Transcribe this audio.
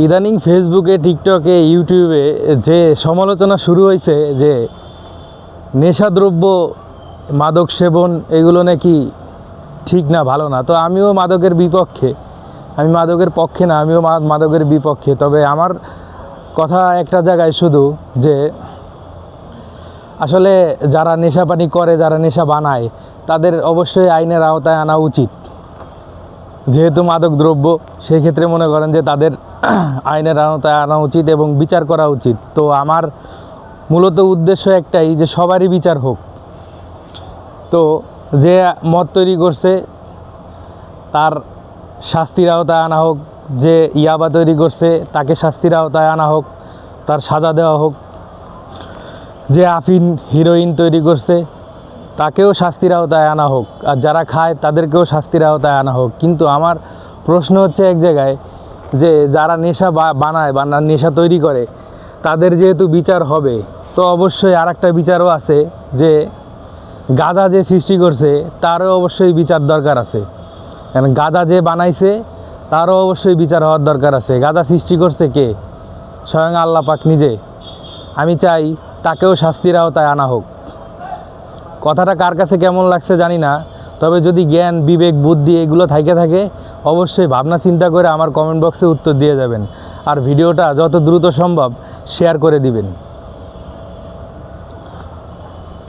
ইদানিং ফেসবুকে, টিকটকে, ইউটিউবে যে সমালোচনা শুরু হয়েছে যে নেশাদ্রব্য, মাদক সেবন এগুলো নাকি ঠিক না, ভালো না। তো আমিও মাদকের বিপক্ষে, আমি মাদকের পক্ষে না, আমিও মাদকের বিপক্ষে। তবে আমার কথা একটা জায়গায় শুধু যে আসলে যারা নেশাপানি করে, যারা নেশা বানায়, তাদের অবশ্যই আইনের আওতায় আনা উচিত। যেহেতু মাদক দ্রব্য, সেক্ষেত্রে মনে করেন যে তাদের আইনের আওতায় আনা উচিত এবং বিচার করা উচিত। তো আমার মূলত উদ্দেশ্য একটাই, যে সবারই বিচার হোক। তো যে মদ তৈরি করছে তার শাস্তির আওতায় আনা হোক, যে ইয়াবা তৈরি করছে তাকে শাস্তির আওতায় আনা হোক, তার সাজা দেওয়া হোক। যে আফিন, হিরোইন তৈরি করছে তাকেও শাস্তির আওতায় আনা হোক, আর যারা খায় তাদেরকেও শাস্তির আওতায় আনা হোক। কিন্তু আমার প্রশ্ন হচ্ছে এক জায়গায়, যে যারা নেশা বানায় বা নেশা তৈরি করে তাদের যেহেতু বিচার হবে, তো অবশ্যই আর একটা বিচারও আছে, যে গাঁজা যে সৃষ্টি করছে তারও অবশ্যই বিচার দরকার আছে। কারণ গাঁজা যে বানাইছে তারও অবশ্যই বিচার হওয়ার দরকার আছে। গাঁজা সৃষ্টি করছে কে? স্বয়ং আল্লাহ পাক নিজে। আমি চাই তাকেও শাস্তির আওতায় আনা হোক। কথাটা কার কাছে কেমন লাগছে জানি না, তবে যদি জ্ঞান, বিবেক, বুদ্ধি এগুলো থাকে অবশ্যই ভাবনা চিন্তা করে আমার কমেন্ট বক্সে উত্তর দিয়ে যাবেন। আর ভিডিওটা যত দ্রুত সম্ভব শেয়ার করে দিবেন।